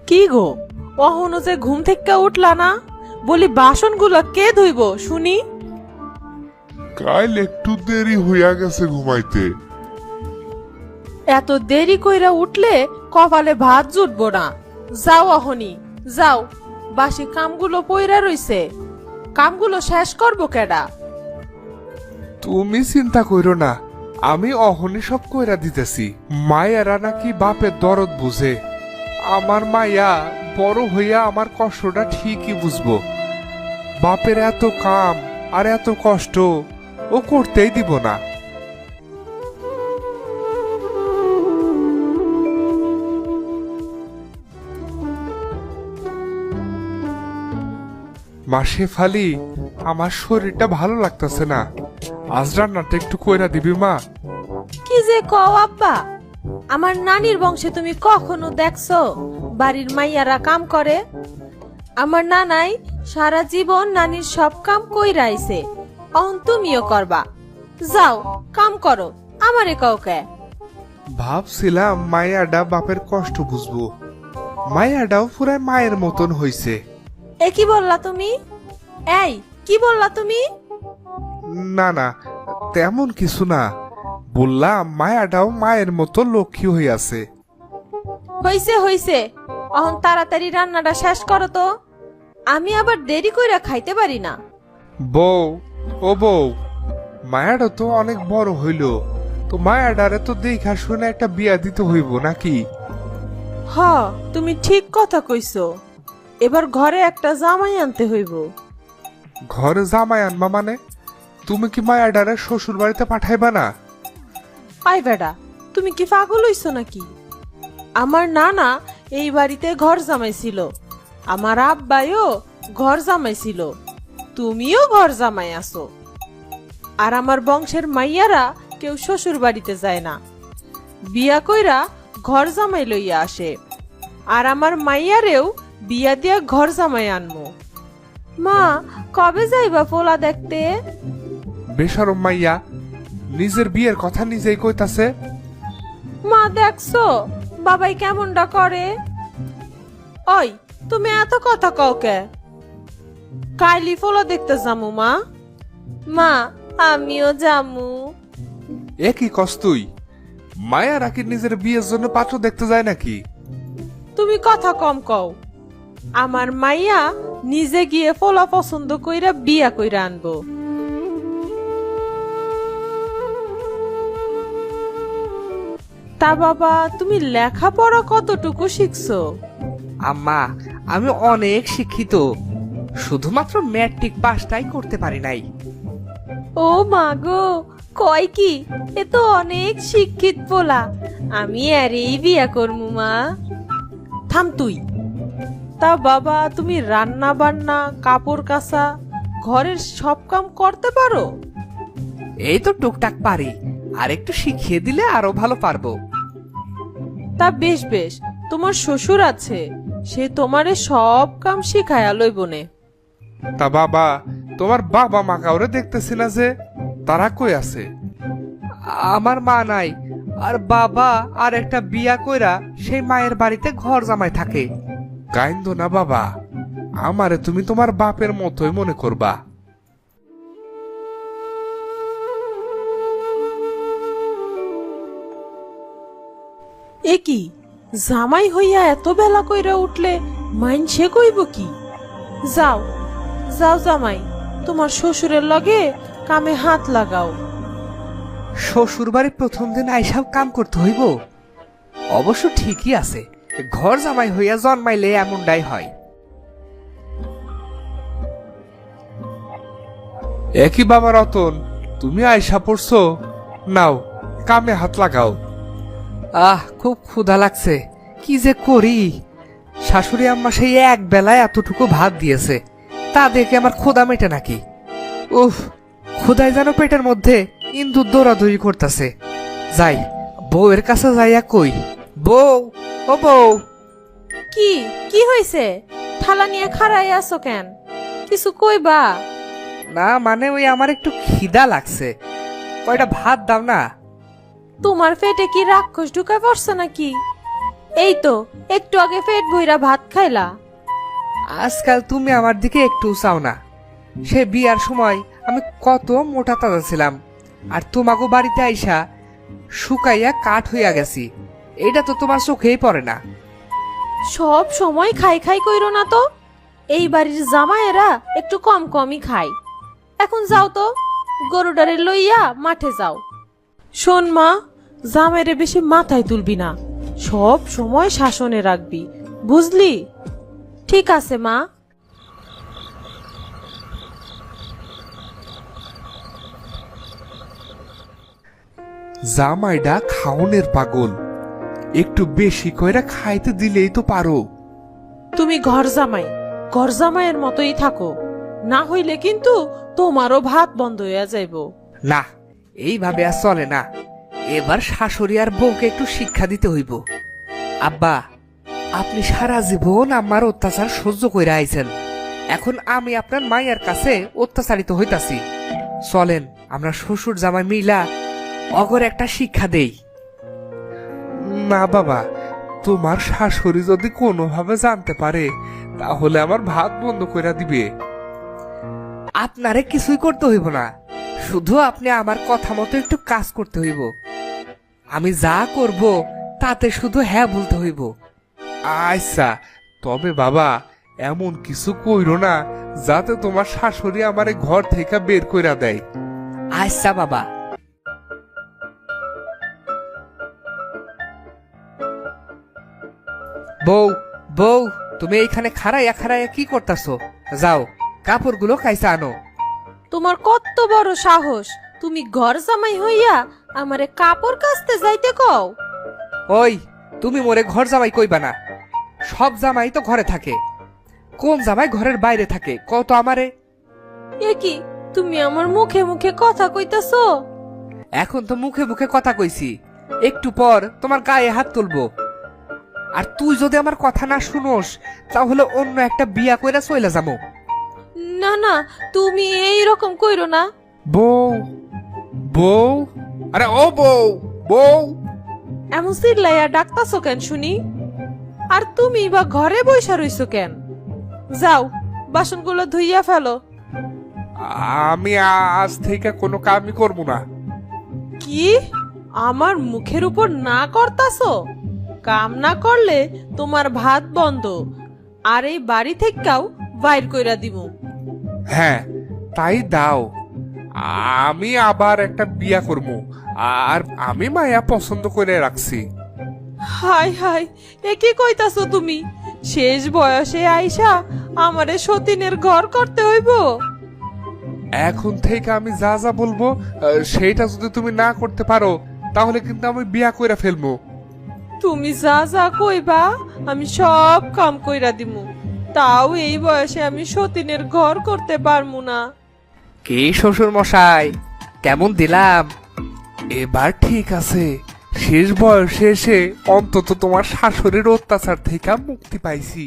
কি গো, অহনো যে ঘুম থেকে উঠলা না? বলি বাসনগুলো কে ধুইব শুনি? কাল একটু দেরি হইয়া গেছে ঘুমাইতে। এত দেরি কইরা উঠলে কপালে ভাত জুটবো না। যাও অহনি, যাও। বাসি কামগুলো পইরা রইছে, কামগুলো শেষ করবো কেডা? তুমি চিন্তা কইরো না, আমি অহনি সব কইরা দিতেছি। মায়েরা নাকি বাপের দরদ বুঝে। আমার মাইয়া বড় হইয়া আমার কষ্টটা ঠিকই বুঝবো। বাপের এত কাম আর এত কষ্ট ও করতেই দিব না। মা শেফালি, আমার শরীরটা ভালো লাগতেছে না, আজ রান্নাটা একটু কইরা দিবি মা? কি যে কও আব্বা, আমার নানির বংশে তুমি কখনো দেখছো বাড়ির মাইয়ারা কাম করে? আমার নানাই সারা জীবন নানির সব কাম কইরা আইছে, অহন তুমিও করবা। যাও কাম করো, আমারে কাউকে। ভাবছিলাম মায়াডা বাপের কষ্ট বুঝবো, মায়াডাও পুরাই মায়ের মতন হইছে। এ কি বললা তুমি? এই কি বললা তুমি? না না, তেমন কিছু না, বললাম মায়াডাও মায়ের মতো লক্ষ্মী হইয়াছে। হইছে হইছে, অহন তাড়াতাড়ি রান্নাটা শেষ করো তো, আমি আবার দেরি কইরা খাইতে পারি না। বউ, ও বউ, মায়াডা তো অনেক বড় হইল, তো মায়াডারে তো দেখা শুনে একটা বিয়া দিতে হইব নাকি? হ, তুমি ঠিক কথা কইছো, এবার ঘরে একটা জামাই আনতে হইব। ঘরে জামাই আনবা মানে? তুমি কি মায়াডারে শ্বশুর বাড়িতে পাঠাইবা না? আই বেডা, তুমি কি পাগল হইছো নাকি? আমার নানা এই বাড়িতে ঘর জামাইছিল, আমার আব্বাইও ঘর জামাইছিল, তুমিও ঘর জামাই আছো। আর আমার বংশের মাইয়ারা কেউ শ্বশুর বাড়িতে যায় না, বিয়া কইরা ঘর জামাই লইয়া আসে। আর আমার মাইয়ারেও বিয়া দিয়া ঘর জামাই আনমু। মা, কবে যাইবা পোলা দেখতে? বেশরম মাইয়া, নিজের বিয়ের কথা নিজেই কইতাছে। মা দেখছো বাবাই কেমনটা করে? ওই তুমি এত কথা কও কে? কাইলি ফলো দেখতে যামু মা। মা, আমিও যামু। এ কি কস তুই? মায়ারা কি নিজের বিয়ের জন্য পাত্র দেখতে যায় নাকি? তুমি কথা কম কও। আমার মাইয়া নিজে গিয়ে ফলা পছন্দ কইরা বিয়া কইরা আনবো। তা বাবা, তুমি লেখাপড়া কতটুকু শিখছো? আম্মা, আমি অনেক শিক্ষিত, শুধুমাত্র ম্যাট্রিক পাসটাই করতে পারি নাই। ও মা গো, কয় কি, এ তো অনেক শিক্ষিত পোলা, আমি আরেই বিয়া করমু মা। থাম তুই। তা বাবা, তুমি রান্না বান্না, কাপড় কাচা, ঘরের সব কাম করতে পারো? এই তো টুকটাক পারি, আর একটু শিখিয়ে দিলে আরো ভালো পারবো। তা বেশ বেশ, তোমার শ্বশুর আছে, সে তোমারে সব কাম শিখায়া লইবনে। তা বাবা, তোমার বাবা মা কাউরে দেখতেছি না যে, তারা কই আছে? আমার মা নাই, আর বাবা আর একটা বিয়া কইরা সেই মায়ের বাড়িতে ঘর জামাই থাকে। কাইন্দ না বাবা, আমারে তুমি তোমার বাপের মতোই মনে করবা। এ কি, জামাই হইয়া এত বেলা কইরা উঠলে মাইনসে কইব কি? যাও যাও জামাই, তোমার শ্বশুরের লগে কামে হাত লাগাও। শ্বশুর বাড়ির প্রথম দিন আইসাও কাম করতে হইব? অবশ্য ঠিকই আছে, ঘর জামাই হইয়া জন্মাইলে এমনটাই হয়। একই বাবা রতন, তুমি আয়সা পড়ছো, নাও কামে হাত লাগাও। খুব ক্ষুধা লাগছে, কি যে করি। শাশুড়ি আম্মা সেই এক বেলায় এতটুকু ভাত দিয়েছে, তা দেখে আমার ক্ষুধা মেটে নাকি? উফ, ক্ষুধায় যেন পেটের মধ্যে ইন্দুর দৌড়াদৌড়ি করতেছে। যাই, বউয়ের কাছে যাইয়া কই, বউ, ও বউ। কি কি হইছে? থালা নিয়ে খাড়াই আছো কেন? কিছু কইবা? না মানে ওই আমার একটু খিদা লাগছে, কয়টা ভাত দাও না। তোমার পেটে কি রাক্ষস ঢুকে পড়ছে নাকি? এই তো একটু আগে পেট ভইরা ভাত খাইলা। আজকাল তুমি আমার দিকে একটু চাও না। সে বিয়ার সময় আমি কত মোটা তাজা ছিলাম, আর তোমাকে বাড়িতে আইসা শুকাইয়া কাঠ হইয়া গেছি। এটা তো তোমার চোখেই পড়ে না। সব সময় খাই খাই কইরো না তো। এই বাড়ির জামাইয়েরা একটু কম কমই খায়। এখন যাও তো, গরুডারে লইয়া মাঠে যাও। শোন মা, জামাইরে বেশি মাথায় তুলবি না, সব সময় শাসনে রাখবি, বুঝলি? ঠিক আছে মা। জামাইডা খাওনের পাগল, একটু বেশি কইরা খাইতে দিলেই তো পারো। তুমি ঘর জামাইয়ের মতোই থাকো, না হইলে কিন্তু তোমারও ভাত বন্ধ হইয়া যাইব। না, এইভাবে আর চলে না। এবার শাশুড়ি আর বউকে একটু শিক্ষা দিতে হইব। আব্বা, আপনি সারা জীবন আমার অত্যাচার সহ্য কইরা আইছেন, এখন আমি আপনার মায়ের কাছে অত্যাচারিত হইতাছি। চলেন আমরা শ্বশুর জামাই মিলা অগর একটা শিক্ষা দেই। না বাবা, তোমার শাশুড়ি যদি কোনোভাবে জানতে পারে তাহলে আমার ভাত বন্ধ কইরা দিবে। আপনারে কিছুই করতে হইব না, শুধু আপনি আমার কথা মতো একটু কাজ করতে হইব। আমি যা করব তাতে শুধু হ্যাঁ বলতে হইব। আচ্ছা, তবে বাবা এমন কিছু কইরো না যাতে তোমার শাশুড়ি আমারে ঘর থেকে বের কইরা দেয়। আচ্ছা বাবা। বউ, বউ, তুমি এইখানে খাড়াইয়া খাড়াইয়া কি করতেছো? যাও কাপড়গুলো কাইসা আনো। তোমার কত বড় সাহস, তুমি ঘর জামাই হইয়া আমারে কাপড় কাচতে যাইতে কও? ওই, তুমি মোরে ঘর জামাই কইবা না। সব জামাই তো ঘরে থাকে, কোন জামাই ঘরের বাইরে থাকে কত আমারে? এ কি, তুমি আমার মুখে মুখে কথা কইতাছো? এখন তো মুখে মুখে কথা কইছি, একটু পর তোমার গায়ে হাত তুলবো। আর তুই যদি আমার কথা না শুনোস তাহলে অন্য একটা বিয়া কইরা চইলা যাবো। না না, তুমি এই রকম কইরো না। বউ, বউ, আরে ও বউ, বউ। এমন চিল্লাইয়া ডাকতাছো কেন শুনি? আর তুমি বা ঘরে বইসা রইছো কেন? যাও, বাসনগুলো ধুইয়া ফেলো। আমি আজ থেকে কোনো কামই করবো না। কি, আমার মুখের উপর না করতাছো? কাম না করলে তোমার ভাত বন্ধ, আর এই বাড়ি থেকেও বাইর কইরা দিমু। হ্যাঁ, তাই দাও। আমি আবার একটা বিয়া করবো, আর আমি মায়া পছন্দ করে রাখছি। হাই হাই, এ কি কইতাছো তুমি? শেষ বয়সে আইসা আমারে সতীনের ঘর করতে হইব? এখন থেকে আমি যা যা বলবো সেইটা যদি তুমি না করতে পারো তাহলে কিন্তু আমি বিয়া কইরা ফেলবো। তুমি যা যা কইবা আমি সব কাম কইরা দিমু, তাও এই বয়সে আমি সতীনের ঘর করতে পারমু না। কি শ্বশুর মশাই, কেমন দিলাম? এবার ঠিক আছে, শেষ বয়সে এসে অন্তত তোমার শাশুড়ির অত্যাচার থেকে মুক্তি পাইছি।